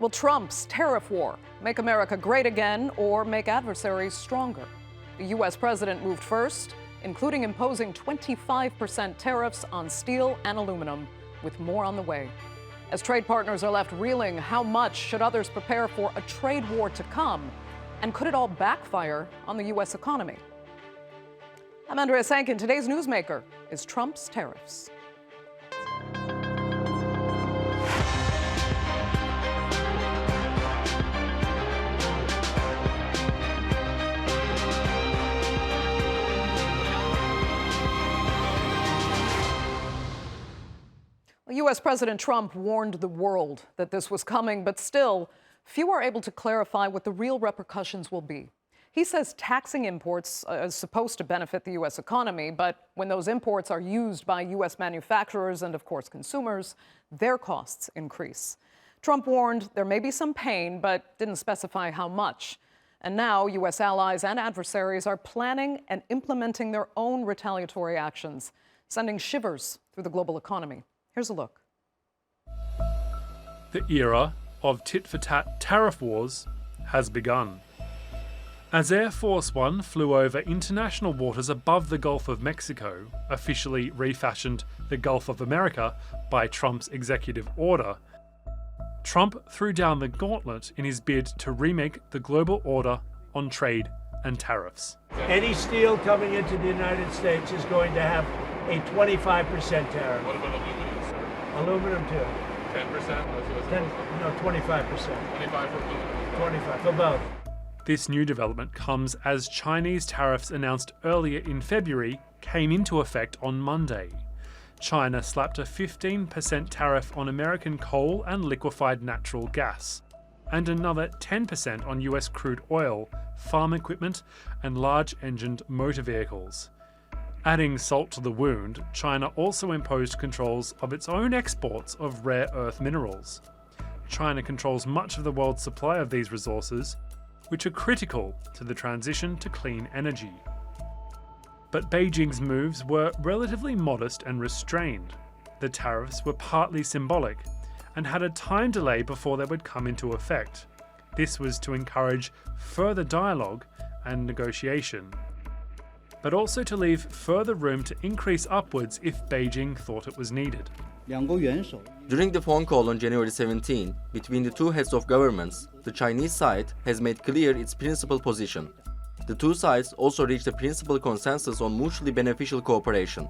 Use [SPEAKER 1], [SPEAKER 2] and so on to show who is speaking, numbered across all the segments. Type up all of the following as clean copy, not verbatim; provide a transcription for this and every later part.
[SPEAKER 1] Will Trump's tariff war make America great again or make adversaries stronger? The U.S. president moved first, including imposing 25% tariffs on steel and aluminum, with more on the way. As trade partners are left reeling, how much should others prepare for a trade war to come? And could it all backfire on the U.S. economy? I'm Einar Tangen. Today's Newsmaker is Trump's tariffs. U.S. President Trump warned the world that this was coming, but still, few are able to clarify what the real repercussions will be. He says taxing imports is supposed to benefit the U.S. economy, but when those imports are used by U.S. manufacturers and, of course, consumers, their costs increase. Trump warned there may be some pain, but didn't specify how much. And now, U.S. allies and adversaries are planning and implementing their own retaliatory actions, sending shivers through the global economy. Here's a look.
[SPEAKER 2] The era of tit-for-tat tariff wars has begun. As Air Force One flew over international waters above the Gulf of Mexico, officially refashioned the Gulf of America by Trump's executive order, Trump threw down the gauntlet in his bid to remake the global order on trade and tariffs.
[SPEAKER 3] Any steel coming into the United States is going to have a 25% tariff.
[SPEAKER 4] What about aluminum, sir?
[SPEAKER 3] Aluminum too.
[SPEAKER 4] 10%?
[SPEAKER 3] No, 25%.
[SPEAKER 4] 25 for aluminum.
[SPEAKER 3] 25 for both.
[SPEAKER 2] This new development comes as Chinese tariffs announced earlier in February came into effect on Monday. China slapped a 15% tariff on American coal and liquefied natural gas, and another 10% on US crude oil, farm equipment, and large-engined motor vehicles. Adding salt to the wound, China also imposed controls of its own exports of rare earth minerals. China controls much of the world's supply of these resources, which are critical to the transition to clean energy. But Beijing's moves were relatively modest and restrained. The tariffs were partly symbolic and had a time delay before they would come into effect. This was to encourage further dialogue and negotiation, but also to leave further room to increase upwards if Beijing thought it was needed.
[SPEAKER 5] During the phone call on January 17 between the two heads of governments, the Chinese side has made clear its principal position. The two sides also reached a principal consensus on mutually beneficial cooperation.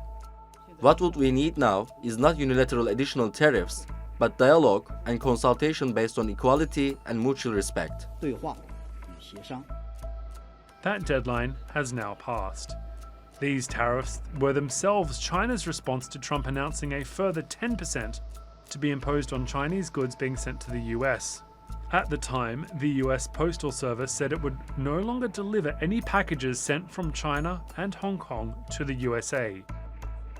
[SPEAKER 5] What would we need now is not unilateral additional tariffs, but dialogue and consultation based on equality and mutual respect.
[SPEAKER 2] That deadline has now passed. These tariffs were themselves China's response to Trump announcing a further 10% to be imposed on Chinese goods being sent to the US. At the time, the US Postal Service said it would no longer deliver any packages sent from China and Hong Kong to the USA,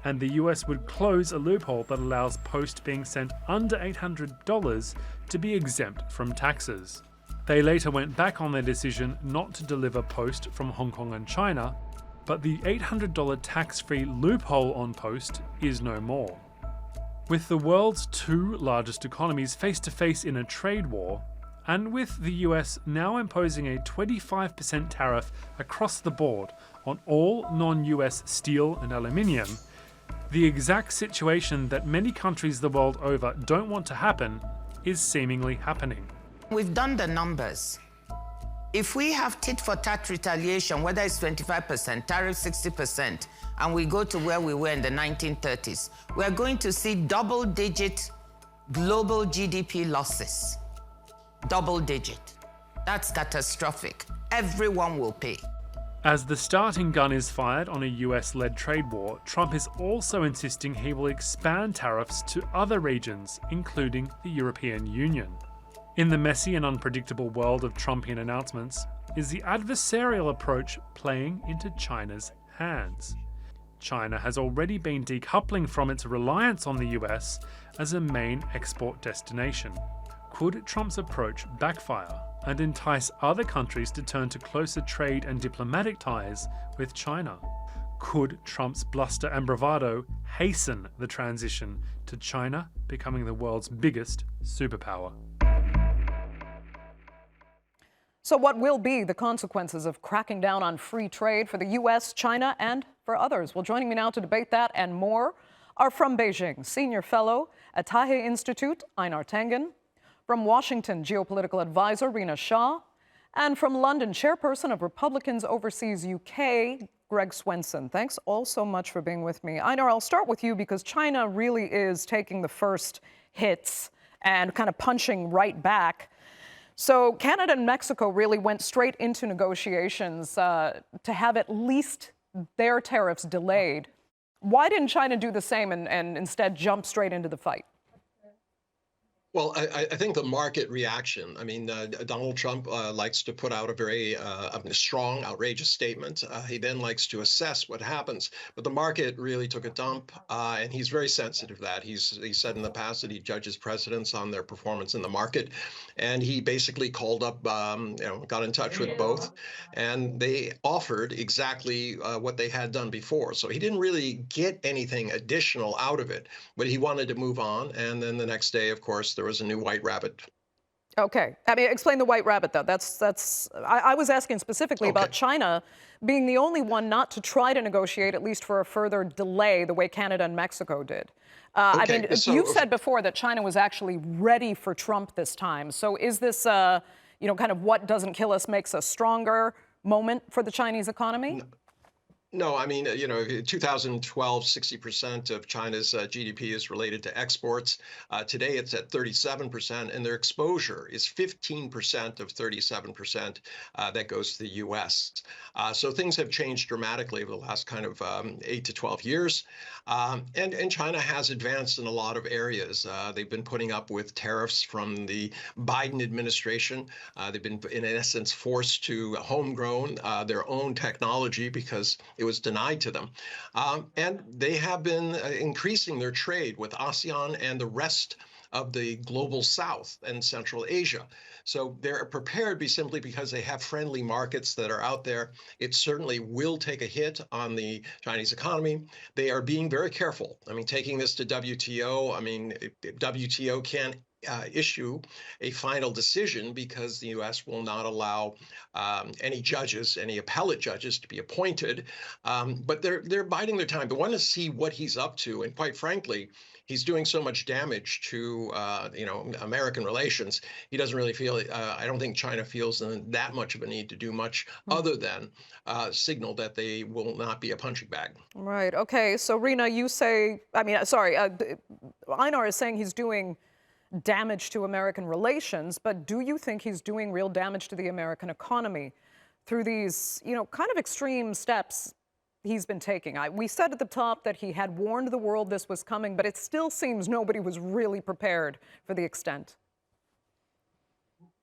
[SPEAKER 2] and the US would close a loophole that allows post being sent under $800 to be exempt from taxes. They later went back on their decision not to deliver post from Hong Kong and China, but the $800 tax-free loophole on post is no more. With the world's two largest economies face-to-face in a trade war, and with the US now imposing a 25% tariff across the board on all non-US steel and aluminium, the exact situation that many countries the world over don't want to happen is seemingly happening.
[SPEAKER 6] We've done the numbers. If we have tit-for-tat retaliation, whether it's 25%, tariff 60%, and we go to where we were in the 1930s, we're going to see double-digit global GDP losses. Double-digit. That's catastrophic. Everyone will pay.
[SPEAKER 2] As the starting gun is fired on a US-led trade war, Trump is also insisting he will expand tariffs to other regions, including the European Union. In the messy and unpredictable world of Trumpian announcements, is the adversarial approach playing into China's hands? China has already been decoupling from its reliance on the US as a main export destination. Could Trump's approach backfire and entice other countries to turn to closer trade and diplomatic ties with China? Could Trump's bluster and bravado hasten the transition to China becoming the world's biggest superpower?
[SPEAKER 1] So, what will be the consequences of cracking down on free trade for the U.S., China, and for others? Well, joining me now to debate that and more are from Beijing, Senior Fellow at Taihe Institute, Einar Tangen, from Washington, Geopolitical Advisor Rina Shah, and from London, Chairperson of Republicans Overseas UK, Greg Swenson. Thanks all so much for being with me. Einar, I'll start with you because China really is taking the first hits and kind of punching right back. So Canada and Mexico really went straight into negotiations to have at least their tariffs delayed. Why didn't China do the same and instead jump straight into the fight?
[SPEAKER 7] Well, I think the market reaction. I mean, Donald Trump likes to put out a very strong, outrageous statement. He then likes to assess what happens. But the market really took a dump, and he's very sensitive to that. He's said in the past that he judges presidents on their performance in the market, and he basically called up, got in touch with both, and they offered exactly what they had done before. So he didn't really get anything additional out of it, but he wanted to move on. And then the next day, of course, there was a new white rabbit.
[SPEAKER 1] Okay. I mean, explain the white rabbit, though. I was asking specifically about China being the only one not to try to negotiate, at least for a further delay, the way Canada and Mexico did. I mean, you've said before that China was actually ready for Trump this time. So is this, kind of what doesn't kill us makes us stronger moment for the Chinese economy?
[SPEAKER 7] No, I mean, 2012, 60% of China's GDP is related to exports. Today, it's at 37%, and their exposure is 15% of 37% that goes to the U.S. So things have changed dramatically over the last kind of 8 to 12 years. And China has advanced in a lot of areas. They've been putting up with tariffs from the Biden administration. They've been, in essence, forced to homegrown their own technology because it was denied to them. And they have been increasing their trade with ASEAN and the rest of the global South and Central Asia. So they're prepared simply because they have friendly markets that are out there. It certainly will take a hit on the Chinese economy. They are being very careful. I mean, taking this to WTO, I mean, WTO can't issue a final decision because the U.S. will not allow any judges, any appellate judges, to be appointed. But they're biding their time. They want to see what he's up to, and quite frankly, he's doing so much damage to American relations. He doesn't really feel. I don't think China feels that much of a need to do much other than signal that they will not be a punching bag. Right.
[SPEAKER 1] Okay. So Rina, you say. I mean, sorry. Einar is saying he's doing damage to American relations, but do you think he's doing real damage to the American economy through these, kind of extreme steps he's been taking? We said at the top that he had warned the world this was coming, but it still seems nobody was really prepared for the extent.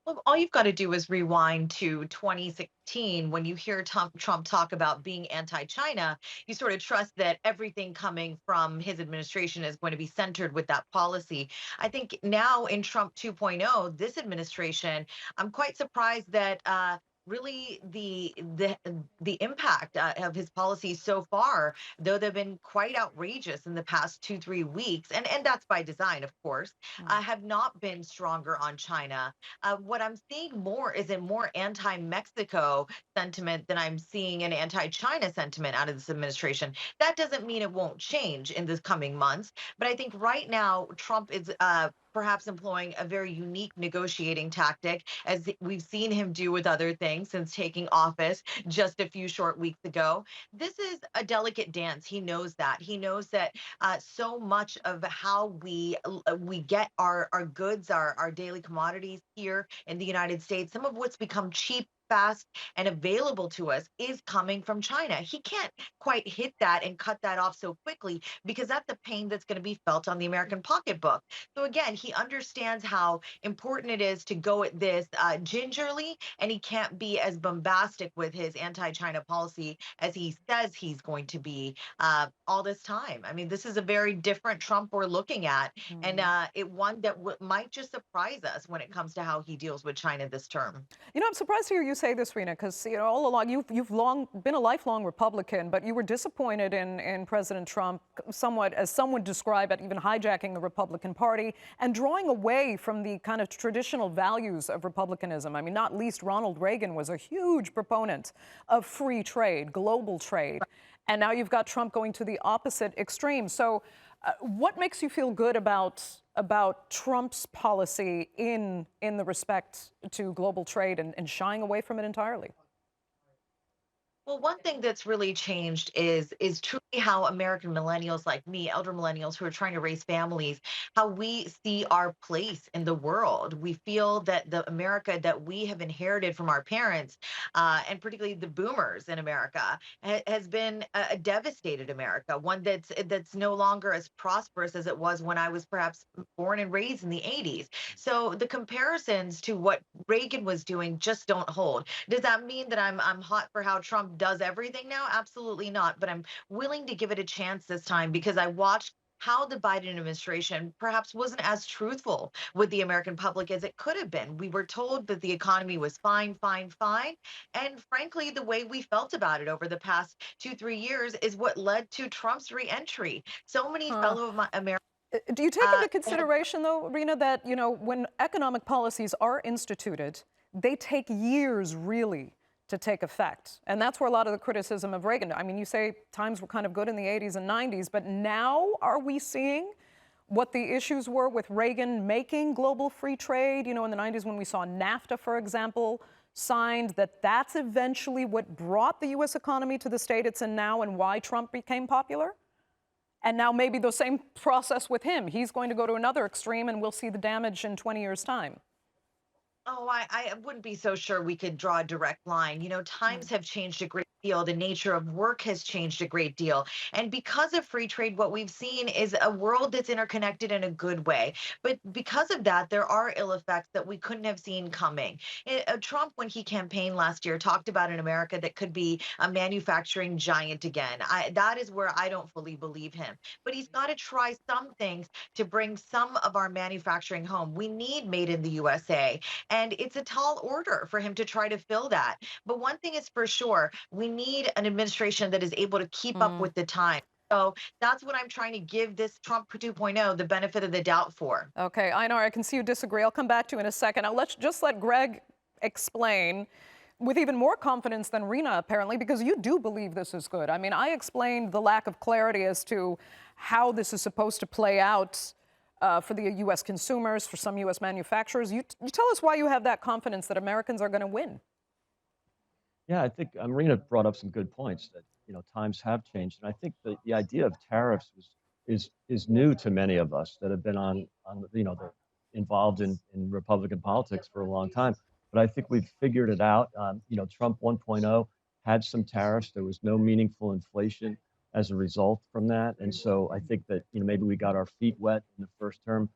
[SPEAKER 8] Well, all you've got to do is rewind to 2016 when you hear Trump talk about being anti-China. You sort of trust that everything coming from his administration is going to be centered with that policy. I think now in Trump 2.0, this administration, I'm quite surprised that really the impact of his policies so far, though they've been quite outrageous in the past 2-3 weeks, and that's by design, of course, have not been stronger on China. What I'm seeing more is a more anti-Mexico sentiment than I'm seeing an anti-China sentiment out of this administration. That doesn't mean it won't change in the coming months, but I think right now Trump is perhaps employing a very unique negotiating tactic, as we've seen him do with other things since taking office just a few short weeks ago. This is a delicate dance. He knows that. He knows that so much of how we get our goods, our daily commodities here in the United States, some of what's become cheap, fast, and available to us is coming from China. He can't quite hit that and cut that off so quickly because that's the pain that's going to be felt on the American pocketbook. So again, he understands how important it is to go at this gingerly, and he can't be as bombastic with his anti-China policy as he says he's going to be all this time. I mean, this is a very different Trump we're looking at, and one that might just surprise us when it comes to how he deals with China this term.
[SPEAKER 1] I'm surprised to hear you say this, Rina, because all along you've long been a lifelong Republican, but you were disappointed in President Trump, somewhat, as some would describe it, even hijacking the Republican Party and drawing away from the kind of traditional values of republicanism. I mean, not least Ronald Reagan was a huge proponent of free trade, global trade, and now you've got Trump going to the opposite extreme. So, what makes you feel good about Trump's policy in the respect to global trade and shying away from it entirely?
[SPEAKER 8] Well, one thing that's really changed is truly how American millennials like me, elder millennials who are trying to raise families, how we see our place in the world. We feel that the America that we have inherited from our parents, and particularly the boomers in America, has been a devastated America, one that's no longer as prosperous as it was when I was perhaps born and raised in the 80s. So the comparisons to what Reagan was doing just don't hold. Does that mean that I'm hot for how Trump does everything now? Absolutely not. But I'm willing to give it a chance this time because I watched how the Biden administration perhaps wasn't as truthful with the American public as it could have been. We were told that the economy was fine, fine, fine. And frankly, the way we felt about it over the past 2, 3 years is what led to Trump's reentry. So many fellow Americans.
[SPEAKER 1] Do you take into consideration, though, Rina, that when economic policies are instituted, they take years, really, to take effect. And that's where a lot of the criticism of Reagan, I mean, you say times were kind of good in the 80s and 90s, but now are we seeing what the issues were with Reagan making global free trade? In the 90s when we saw NAFTA, for example, signed, that's eventually what brought the U.S. economy to the state it's in now and why Trump became popular? And now maybe the same process with him. He's going to go to another extreme and we'll see the damage in 20 years' time.
[SPEAKER 8] Oh, I wouldn't be so sure we could draw a direct line. Times have changed a great deal. The nature of work has changed a great deal. And because of free trade, what we've seen is a world that's interconnected in a good way. But because of that, there are ill effects that we couldn't have seen coming. Trump, when he campaigned last year, talked about an America that could be a manufacturing giant again. That is where I don't fully believe him. But he's got to try some things to bring some of our manufacturing home. We need made in the USA. And it's a tall order for him to try to fill that. But one thing is for sure, we need an administration that is able to keep up with the time. So that's what I'm trying to give this Trump 2.0 the benefit of the doubt for.
[SPEAKER 1] Okay, Einar, I can see you disagree. I'll come back to you in a second. Let's let Greg explain with even more confidence than Rina, apparently, because you do believe this is good. I mean, I explained the lack of clarity as to how this is supposed to play out for the U.S. consumers, for some U.S. manufacturers. You tell us why you have that confidence that Americans are going to win.
[SPEAKER 9] Yeah, I think Rina brought up some good points that times have changed, and I think the idea of tariffs is new to many of us that have been involved in Republican politics for a long time. But I think we've figured it out. Trump 1.0 had some tariffs. There was no meaningful inflation as a result from that, and so I think that maybe we got our feet wet in the first term.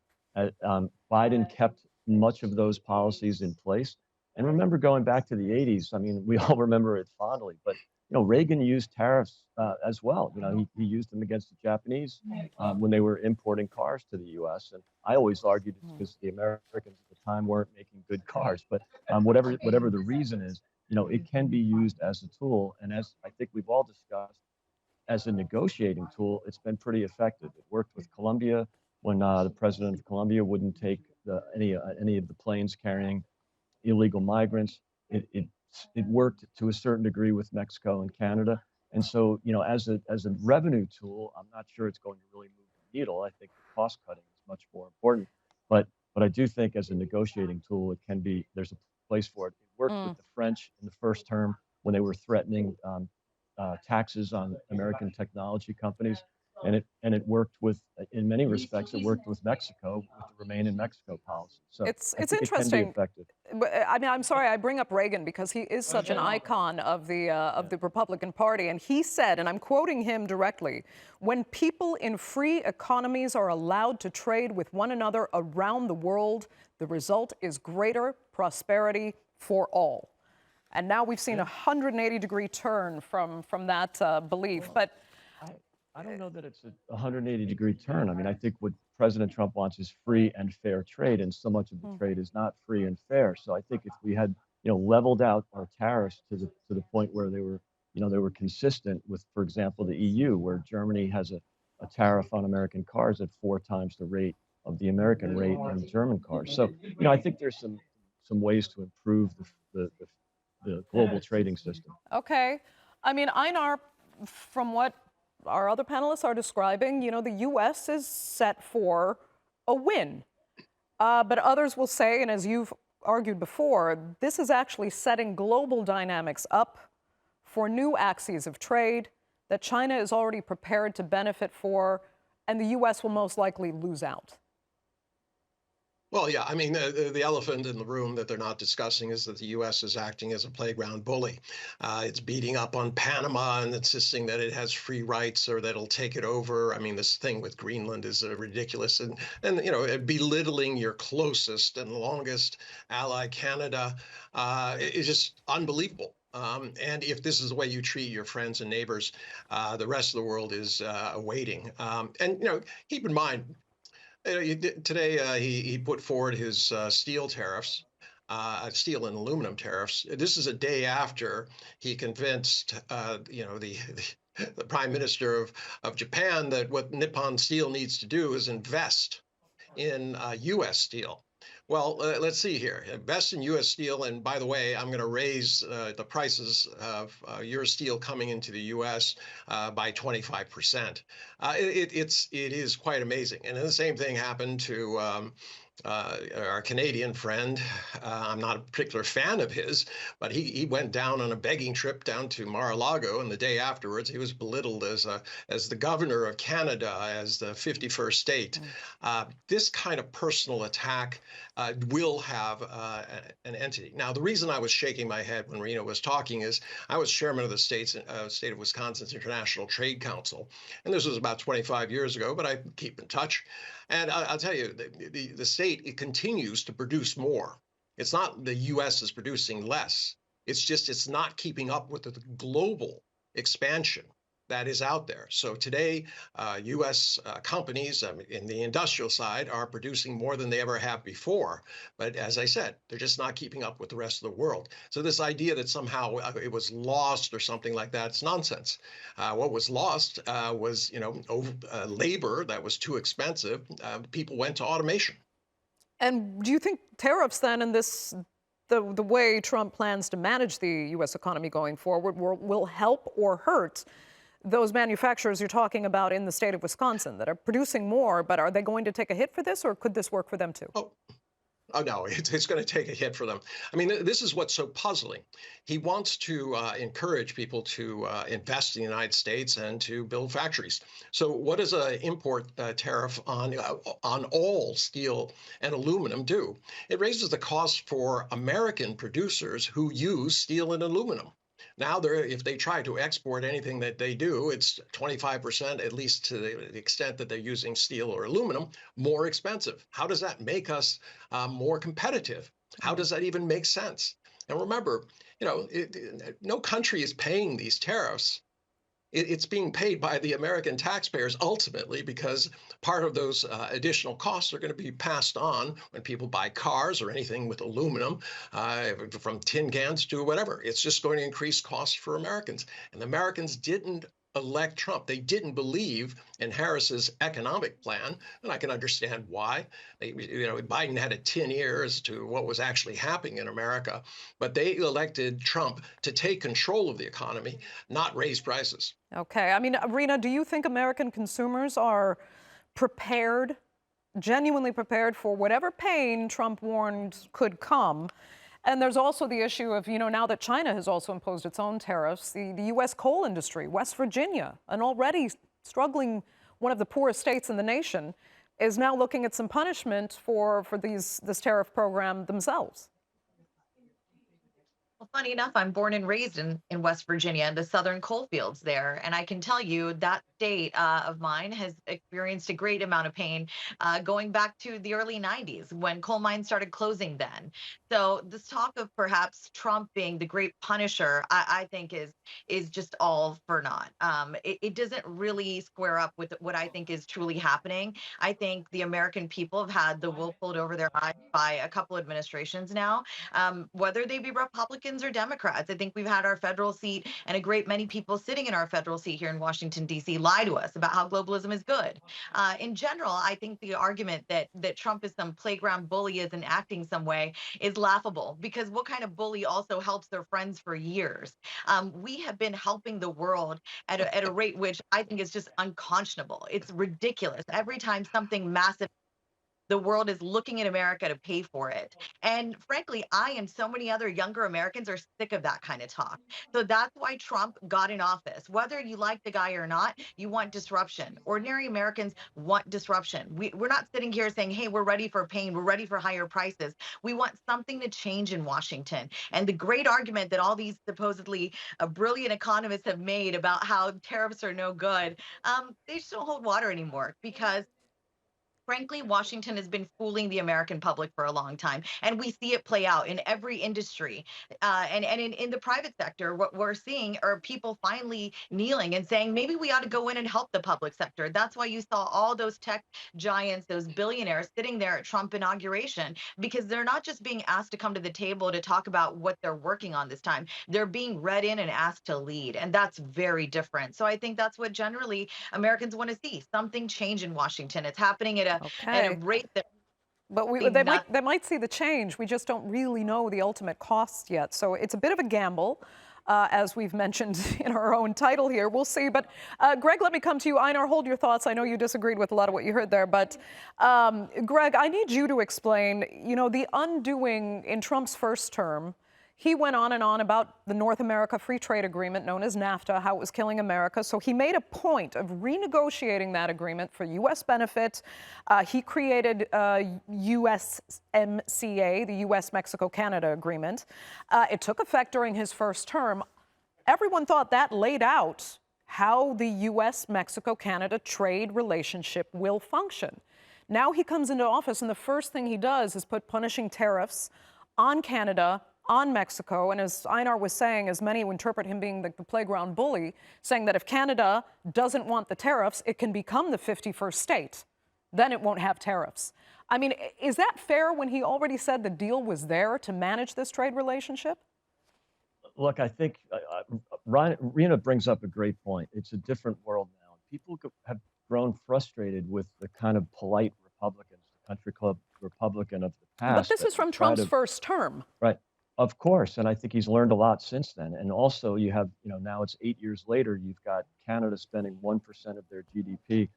[SPEAKER 9] Biden kept much of those policies in place. And remember, going back to the 80s, I mean, we all remember it fondly, but Reagan used tariffs as well. He used them against the Japanese when they were importing cars to the U.S. And I always argued it's because the Americans at the time weren't making good cars. But whatever the reason is, it can be used as a tool. And as I think we've all discussed, as a negotiating tool, it's been pretty effective. It worked with Colombia when the president of Colombia wouldn't take any of the planes carrying illegal migrants. It worked to a certain degree with Mexico and Canada. And so, as a revenue tool, I'm not sure it's going to really move the needle. I think the cost cutting is much more important. But I do think as a negotiating tool, it can be, there's a place for it. It worked with the French in the first term when they were threatening taxes on American technology companies. And it worked with, in many respects, it worked with Mexico with the Remain in Mexico policy. So
[SPEAKER 1] it's
[SPEAKER 9] It
[SPEAKER 1] interesting.
[SPEAKER 9] can be effective.
[SPEAKER 1] I mean, I'm sorry, I bring up Reagan because he is such an icon of the Republican Party. And he said, and I'm quoting him directly, when people in free economies are allowed to trade with one another around the world, the result is greater prosperity for all. And now we've seen a 180-degree turn from that belief. But
[SPEAKER 9] I don't know that it's a 180-degree turn. I mean, I think what President Trump wants is free and fair trade, and so much of the trade is not free and fair. So I think if we had leveled out our tariffs to the point where they were consistent with, for example, the EU, where Germany has a tariff on American cars at 4 times the rate of the American rate on German cars. So, I think there's some ways to improve the global trading system.
[SPEAKER 1] Okay. I mean, Einar, from what our other panelists are describing, the U.S. is set for a win. But others will say, and as you've argued before, this is actually setting global dynamics up for new axes of trade that China is already prepared to benefit for, and the U.S. will most likely lose out.
[SPEAKER 7] Well, yeah, I mean, the elephant in the room that they're not discussing is that the U.S. is acting as a playground bully. It's beating up on Panama and insisting that it has free rights or that it'll take it over. I mean, this thing with Greenland is ridiculous. And belittling your closest and longest ally, Canada, is just unbelievable. And if this is the way you treat your friends and neighbors, the rest of the world is awaiting. Keep in mind, today, he put forward his steel tariffs, steel and aluminum tariffs. This is a day after he convinced, the prime minister of Japan that what Nippon Steel needs to do is invest in U.S. steel. Well, let's see here. Invest in U.S. steel, and by the way, I'm going to raise the prices of your steel coming into the U.S. By 25%. It is quite amazing, and the same thing happened to our Canadian friend. I'm not a particular fan of his, but he went down on a begging trip down to Mar-a-Lago, and the day afterwards he was belittled as the governor of Canada, as the 51st state. This kind of personal attack will have an entity. Now, the reason I was shaking my head when Rina was talking is I was chairman of the state of Wisconsin's International Trade Council, and this was about 25 years ago, but I keep in touch. And I'll tell you, the state, it continues to produce more. It's not the U.S. is producing less. It's not keeping up with the global expansion that is out there. So today, U.S. companies in the industrial side are producing more than they ever have before. But as I said, they're just not keeping up with the rest of the world. So this idea that somehow it was lost or something like that, it's nonsense. What was lost was, labor that was too expensive. People went to automation.
[SPEAKER 1] And do you think tariffs then, and the way Trump plans to manage the U.S. economy going forward, will help or hurt those manufacturers you're talking about in the state of Wisconsin that are producing more, but are they going to take a hit for this, or could this work for them too?
[SPEAKER 7] Oh, no, it's going to take a hit for them. I mean, this is what's so puzzling. He wants to encourage people to invest in the United States and to build factories. So what does an import tariff on all steel and aluminum do? It raises the cost for American producers who use steel and aluminum. Now, if they try to export anything that they do, it's 25%, at least to the extent that they're using steel or aluminum, more expensive. How does that make us more competitive? How does that even make sense? And remember, no country is paying these tariffs. It's being paid by the American taxpayers ultimately, because part of those additional costs are going to be passed on when people buy cars or anything with aluminum, from tin cans to whatever. It's just going to increase costs for Americans. And the Americans didn't elect Trump. They didn't believe in Harris's economic plan, and I can understand why. Biden had a tin ear as to what was actually happening in America, but they elected Trump to take control of the economy, not raise prices.
[SPEAKER 1] Okay. I mean, Rina, do you think American consumers are prepared, genuinely prepared for whatever pain Trump warned could come? And there's also the issue of, now that China has also imposed its own tariffs, the U.S. coal industry, West Virginia, an already struggling, one of the poorest states in the nation, is now looking at some punishment for this tariff program themselves.
[SPEAKER 8] Well, funny enough, I'm born and raised in West Virginia, the southern coal fields there. And I can tell you that state of mine has experienced a great amount of pain going back to the early 90s when coal mines started closing then. So this talk of perhaps Trump being the great punisher, I think is just all for naught. It doesn't really square up with what I think is truly happening. I think the American people have had the wool pulled over their eyes by a couple administrations now, whether they be Republicans or Democrats. I think we've had our federal seat and a great many people sitting in our federal seat here in Washington, D.C. lie to us about how globalism is good. In general, I think the argument that Trump is some playground bully is acting some way is laughable, because what kind of bully also helps their friends for years? We have been helping the world at a rate which I think is just unconscionable. It's ridiculous. Every time something massive, the world is looking at America to pay for it. And frankly, I and so many other younger Americans are sick of that kind of talk. So that's why Trump got in office. Whether you like the guy or not, you want disruption. Ordinary Americans want disruption. We're not sitting here saying, hey, we're ready for pain, we're ready for higher prices. We want something to change in Washington. And the great argument that all these supposedly brilliant economists have made about how tariffs are no good, they just don't hold water anymore, because frankly, Washington has been fooling the American public for a long time, and we see it play out in every industry. And in the private sector, what we're seeing are people finally kneeling and saying, maybe we ought to go in and help the public sector. That's why you saw all those tech giants, those billionaires sitting there at Trump inauguration, because they're not just being asked to come to the table to talk about what they're working on this time. They're being read in and asked to lead, and that's very different. So I think that's what generally Americans want to see, something change in Washington. It's happening at a rate that
[SPEAKER 1] But they might see the change. We just don't really know the ultimate cost yet. So it's a bit of a gamble, as we've mentioned in our own title here. We'll see. But Greg, let me come to you. Einar, hold your thoughts. I know you disagreed with a lot of what you heard there. But Greg, I need you to explain, the undoing in Trump's first term. He went on and on about the North America Free Trade Agreement, known as NAFTA, how it was killing America. So he made a point of renegotiating that agreement for U.S. benefit. He created USMCA, the U.S.-Mexico-Canada Agreement. It took effect during his first term. Everyone thought that laid out how the U.S.-Mexico-Canada trade relationship will function. Now he comes into office, and the first thing he does is put punishing tariffs on Canada, on Mexico, and as Einar was saying, as many interpret him being the playground bully, saying that if Canada doesn't want the tariffs, it can become the 51st state. Then it won't have tariffs. I mean, is that fair when he already said the deal was there to manage this trade relationship?
[SPEAKER 9] Look, I think Rina brings up a great point. It's a different world now. People have grown frustrated with the kind of polite Republicans, the country club Republican of the past.
[SPEAKER 1] But this is from Trump's first term.
[SPEAKER 9] Right. Of course, and I think he's learned a lot since then. And also you have, now it's 8 years later, you've got Canada spending 1% of their GDP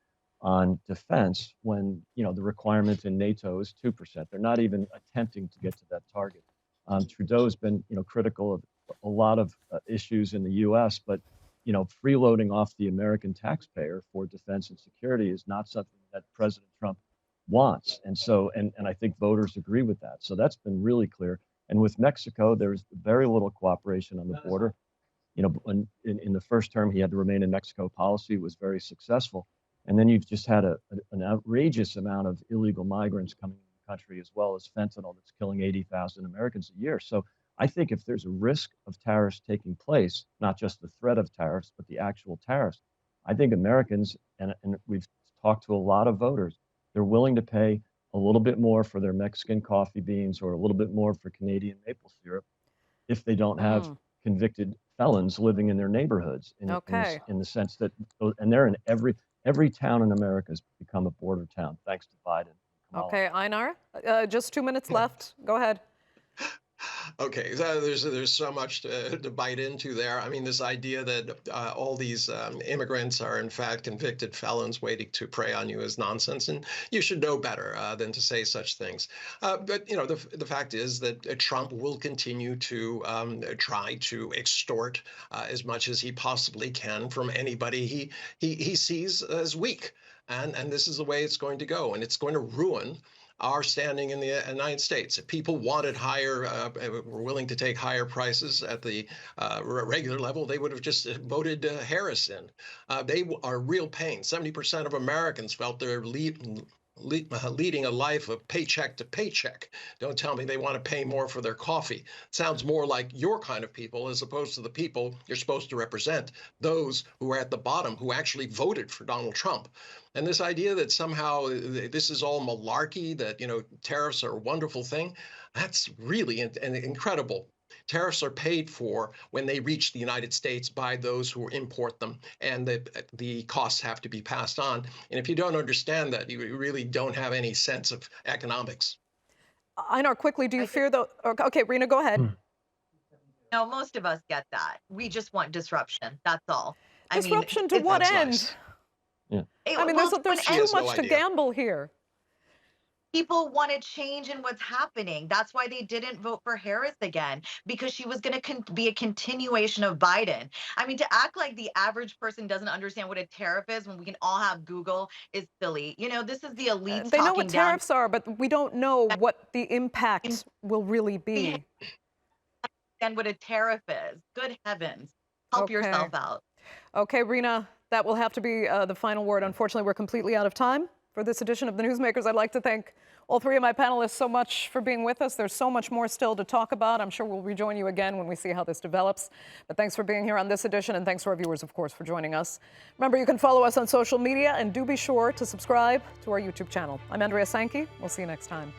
[SPEAKER 9] on defense when, the requirement in NATO is 2%. They're not even attempting to get to that target. Trudeau's been, critical of a lot of issues in the U.S., but, freeloading off the American taxpayer for defense and security is not something that President Trump wants. And so, and I think voters agree with that. So that's been really clear. And with Mexico, there's very little cooperation on the border. In the first term, he had to remain in Mexico policy. It was very successful. And then you've just had an outrageous amount of illegal migrants coming into the country, as well as fentanyl that's killing 80,000 Americans a year. So I think if there's a risk of tariffs taking place, not just the threat of tariffs, but the actual tariffs, I think Americans, and we've talked to a lot of voters, they're willing to pay a little bit more for their Mexican coffee beans or a little bit more for Canadian maple syrup if they don't have convicted felons living in their neighborhoods in the sense that, and they're in every town in America has become a border town, thanks to Biden.
[SPEAKER 1] Okay, Einar, just 2 minutes left. Go ahead.
[SPEAKER 7] Okay, so there's so much to bite into there. I mean, this idea that all these immigrants are in fact convicted felons waiting to prey on you is nonsense, and you should know better than to say such things. But the fact is that Trump will continue to try to extort as much as he possibly can from anybody he sees as weak, and this is the way it's going to go, and it's going to ruin our standing in the United States. If people wanted higher, were willing to take higher prices at the regular level, they would have just voted Harris in. They are real pain. 70% of Americans felt they're leading a life of paycheck to paycheck. Don't tell me they want to pay more for their coffee. It sounds more like your kind of people as opposed to the people you're supposed to represent, those who are at the bottom, who actually voted for Donald Trump. And this idea that somehow this is all malarkey, that, tariffs are a wonderful thing, that's really incredible. Tariffs are paid for when they reach the United States by those who import them, and the costs have to be passed on. And if you don't understand that, you really don't have any sense of economics.
[SPEAKER 1] Einar, quickly, do you fear though? Okay, Rina, go ahead.
[SPEAKER 8] No, most of us get that. We just want disruption. That's all.
[SPEAKER 1] Disruption to what end?
[SPEAKER 7] Nice.
[SPEAKER 1] Yeah. I mean, there's too much to gamble here.
[SPEAKER 8] People want to change in what's happening. That's why they didn't vote for Harris again, because she was going to be a continuation of Biden. I mean, to act like the average person doesn't understand what a tariff is when we can all have Google is silly. This is the elites.
[SPEAKER 1] They know what tariffs are, but we don't know what the impact will really be.
[SPEAKER 8] And what a tariff is. Good heavens. Help yourself out.
[SPEAKER 1] Okay, Rina, that will have to be the final word. Unfortunately, we're completely out of time for this edition of the Newsmakers. I'd like to thank all three of my panelists so much for being with us. There's so much more still to talk about. I'm sure we'll rejoin you again when we see how this develops. But thanks for being here on this edition, and thanks to our viewers, of course, for joining us. Remember, you can follow us on social media, and do be sure to subscribe to our YouTube channel. I'm Andrea Sankey. We'll see you next time.